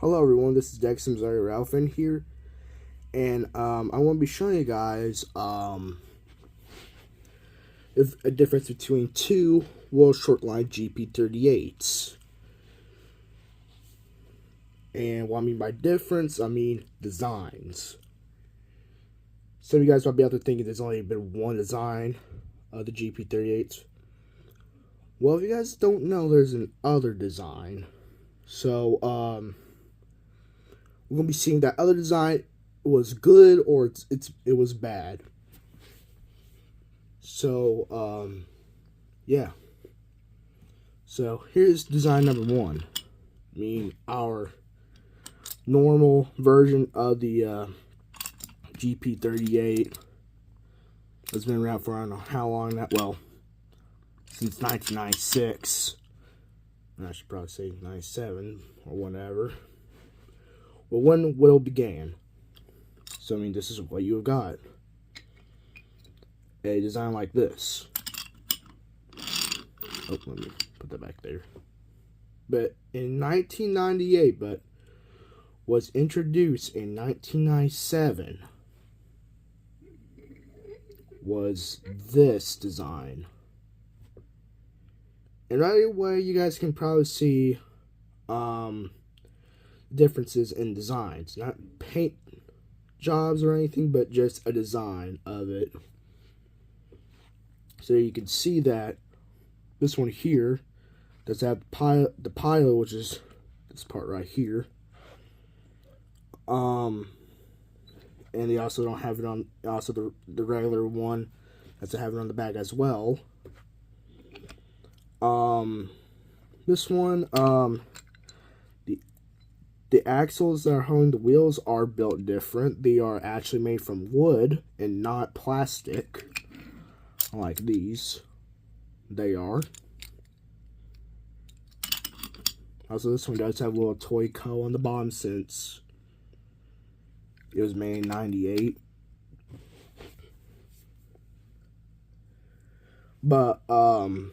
Hello everyone, this is Dex Missouri Ralph in here, and I want to be showing you guys if a difference between two Whittle Shortline GP38s. And what I mean by difference, I mean designs. Some of you guys might be out there thinking there's only been one design of the GP38s. Well, if you guys don't know, there's another design. So, we're going to be seeing that other design was good or it was bad. So, yeah. So, here's design number one. I mean, our normal version of the GP38 has been around for I don't know how long that, well, since 1996. I should probably say 97 or whatever. Well, when Whittle began. So, I mean, this is what you have got. A design like this. Oh, let me put that back there. But in 1998, but was introduced in 1997, was this design. And right away, you guys can probably see differences in designs. Not paint jobs or anything, but just a design of it. So you can see that this one here does have the pilot, which is this part right here. And they also don't have it on, also the regular one has to have it on the back as well. This one, the axles that are holding the wheels are built different. They are actually made from wood and not plastic, like these. They are. Also, this one does have a little toy co on the bottom since it was made in 98. But, so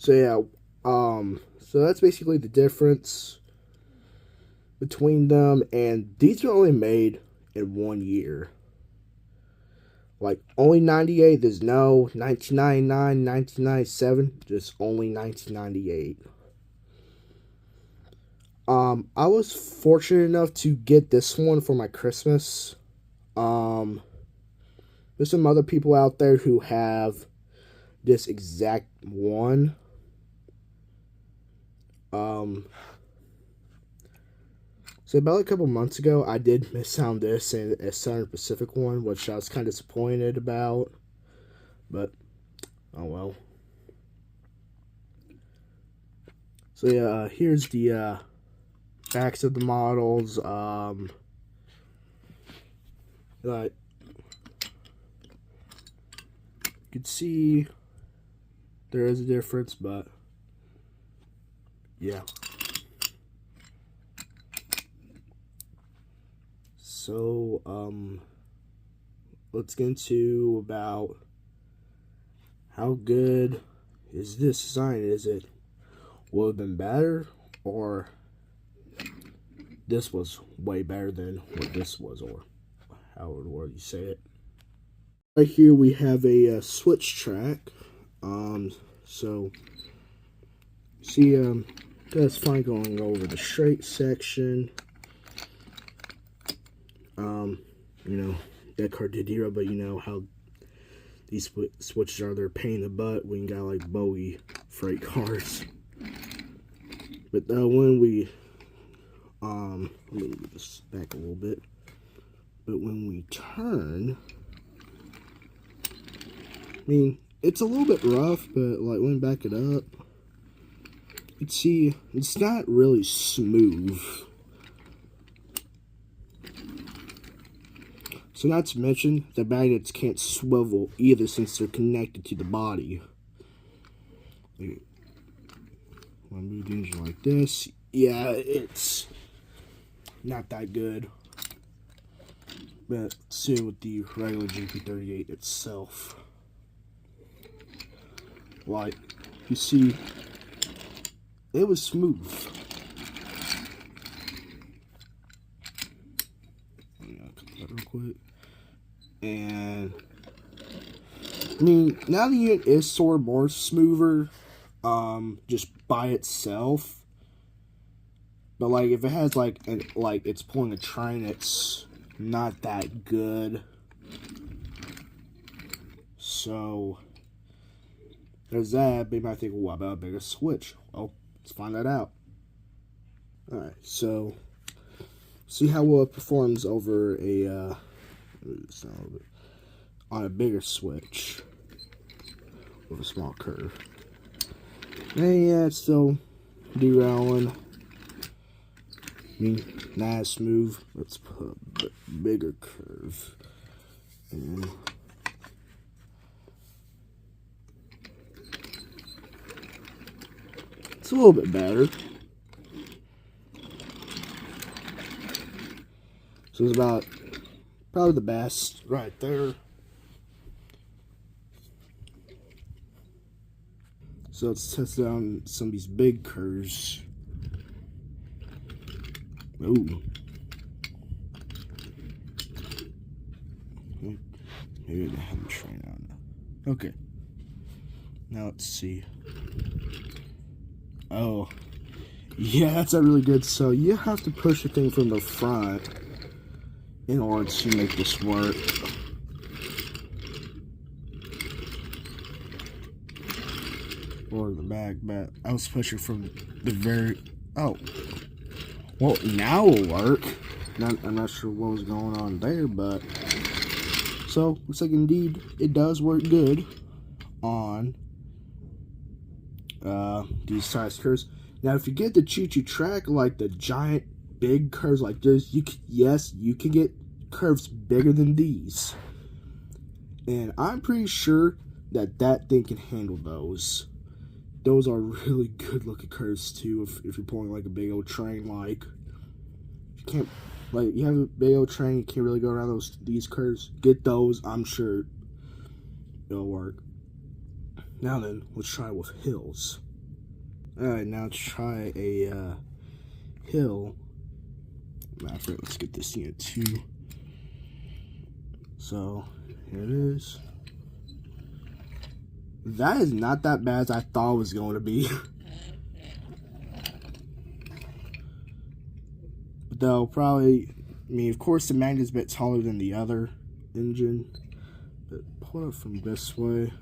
yeah, so that's basically the difference between them, and these were only made in 1 year. Like, only 98, there's no 1999, 1997, just only 1998. I was fortunate enough to get this one for my Christmas. There's some other people out there who have this exact one. So about a couple months ago, I did miss out on this and a Southern Pacific one, which I was kind of disappointed about. But, oh well. So yeah, here's the backs of the models. You can see there is a difference, but yeah. So, let's get into about how good is this design. Is it would have been better, or this was way better than what this was, or however you say it. Right here we have a switch track. So see, that's fine going over the straight section. You know, that car did hero, but you know how these switches are, they're a pain in the butt when you got like bogey freight cars. But when we, let me move this back a little bit. But when we turn, I mean, it's a little bit rough, but like when we back it up, you can see it's not really smooth. So not to mention, the magnets can't swivel either since they're connected to the body. When I move the engine like this, yeah, it's not that good. But let's see with the regular GP38 itself. Like, you see, it was smooth. real quick. And I mean, now the unit is sort of more smoother, just by itself. But like, if it has like it's pulling a train, it's not that good. So there's that. But you might think, well, what about a bigger switch? Well, let's find that out. All right, so see how well it performs over a on a bigger switch with a small curve. And yeah, it's still derailing. I mean, not as smooth. Let's put a bigger curve. And it's a little bit better. So it's about probably the best right there. So let's test down some of these big curves. Ooh. Maybe I haven't trained on. Okay. Now let's see. Oh. Yeah, that's not really good. So you have to push the thing from the front in order to make this work. Or the back, but I was pushing from the very... Oh. Well, now it'll work. I'm not sure what was going on there, but... So, looks like indeed it does work good on these size curves. Now, if you get the choo-choo track, like the giant big curves like this, yes, you can get curves bigger than these. And I'm pretty sure that thing can handle those. Those are really good looking curves too. If you're pulling like a big old train, like you can't, like you have a big old train, you can't really go around these curves. Get those, I'm sure it'll work. Now then, let's try with hills. All right, now let's try a hill. Matter of fact, let's get this unit too. So here it is. That is not that bad as I thought it was going to be. But though, probably, I mean, of course, the magnet's a bit taller than the other engine. But pull it from this way.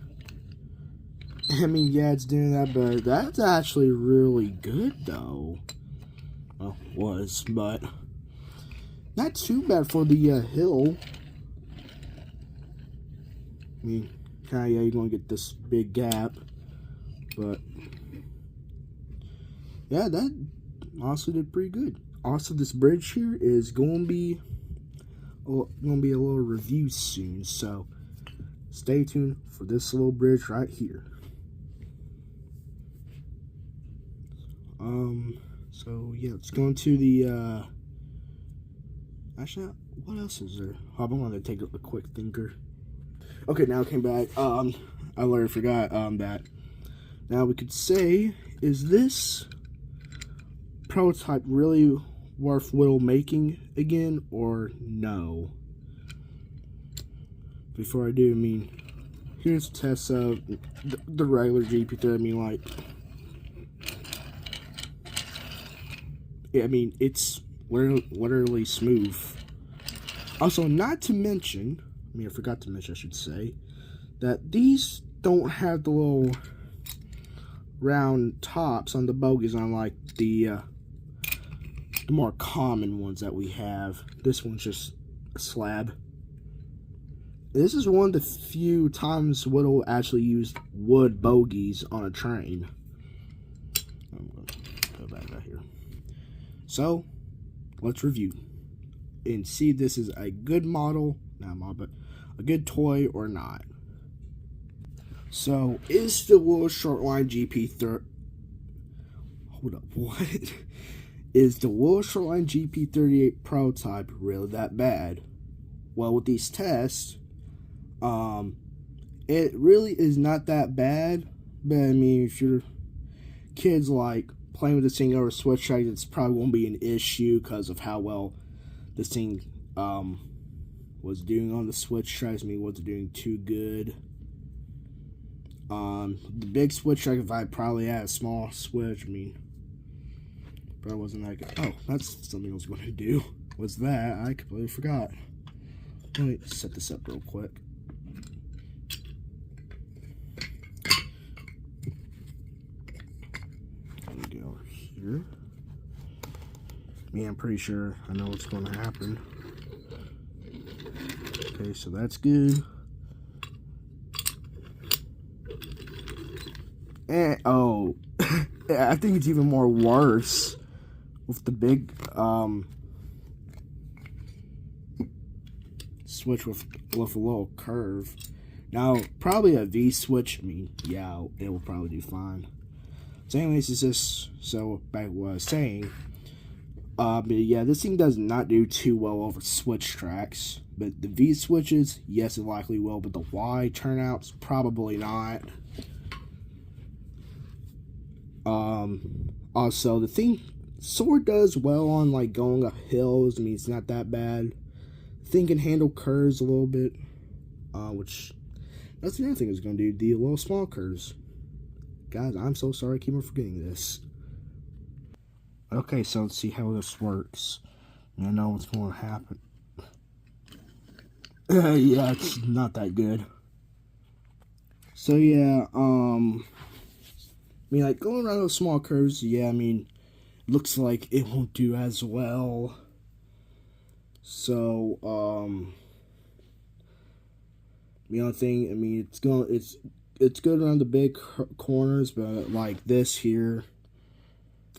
I mean, yeah, it's doing that, but that's actually really good, though. Well, was, but not too bad for the hill. I mean, yeah, you're gonna get this big gap, but yeah, that honestly did pretty good. Also, this bridge here is gonna be a little review soon, so stay tuned for this little bridge right here. So yeah, let's go into the actually, what else is there? Oh, I'm gonna take a quick thinker. Okay, now I came back. I already forgot that. Now we could say, is this prototype really worth Whittle making again, or no? Before I do, I mean, here's a test of the regular GP38. I mean, like, yeah, I mean, it's literally smooth. Also, not to mention, I mean, I forgot to mention, I should say, that these don't have the little round tops on the bogies, unlike the more common ones that we have. This one's just a slab. This is one of the few times Whittle actually used wood bogies on a train. I'm going to put it back right here. So, let's review and see if this is a good model, not model, but a good toy or not. So, is the Whittle Shortline GP38... Hold up, what? Is the Whittle Shortline GP38 prototype really that bad? Well, with these tests, it really is not that bad. But, I mean, if your kids like playing with this thing over switch track, it's probably won't be an issue because of how well this thing was doing on the switch tracks. I mean, wasn't doing too good. The big switch track, if I probably had a small switch, I mean, probably wasn't that good. Oh, that's something I was going to do. Was that? I completely forgot. Let me set this up real quick. Let me go over here. Yeah, I'm pretty sure I know what's going to happen. Okay, so that's good. And, oh, I think it's even more worse with the big switch with a little curve. Now, probably a V switch, I mean, yeah, it will probably do fine. So anyways, it's just, so back to what I was saying. But yeah, this thing does not do too well over switch tracks. But the V switches, yes, it likely will. But the Y turnouts, probably not. Also, the thing sort of does well on like going up hills. I mean, it's not that bad. The thing can handle curves a little bit, which that's the other thing it's going to do, the little small curves. Guys, I'm so sorry I keep on forgetting this. Okay, so let's see how this works. I know what's going to happen. Yeah, it's not that good. So yeah, I mean, like, going around those small curves, yeah, I mean, looks like it won't do as well. So, the only thing, I mean, it's good around the big corners, but, like, this here,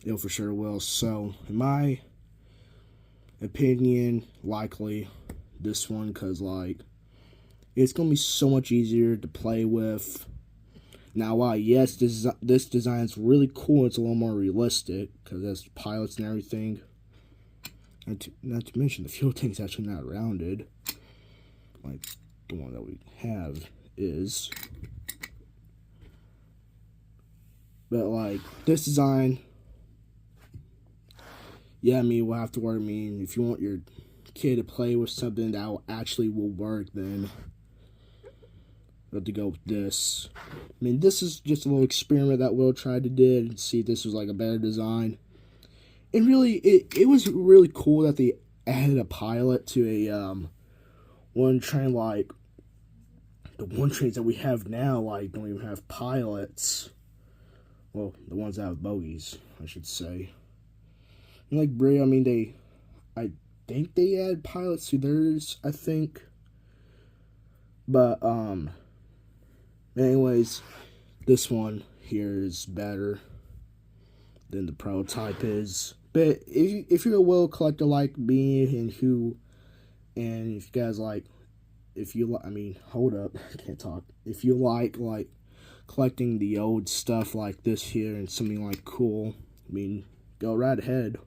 it for sure will. So, in my opinion, likely this one, because, like, it's going to be so much easier to play with. Now, while yes, this design is really cool, it's a little more realistic because there's pilots and everything. And not to mention, the fuel tank's actually not rounded, like the one that we have is. But like this design, yeah, I mean, we'll have to worry. I mean, if you want your kid to play with something that actually will work, then to go with this. I mean, this is just a little experiment that Will tried to do and see if this was like a better design. And really, it was really cool that they added a pilot to a one train. Like the one trains that we have now, like don't even have pilots. Well, the ones that have bogies, I should say. And like Bray, I mean, I think they add pilots to theirs. I think, but anyways, this one here is better than the prototype is. But if you're a Will collector like me, and if you guys like, I mean, hold up, I can't talk. If you like collecting the old stuff like this here and something like cool, I mean, go right ahead.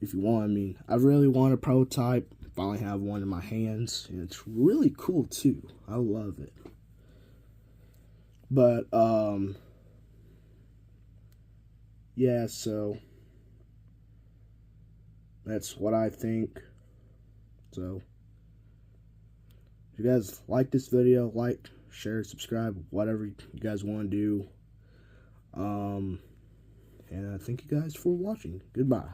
If you want, I mean, I really want a prototype. Finally have one in my hands, and it's really cool too. I love it. But, yeah, so, that's what I think. So, if you guys like this video, like, share, subscribe, whatever you guys want to do. And I thank you guys for watching. Goodbye.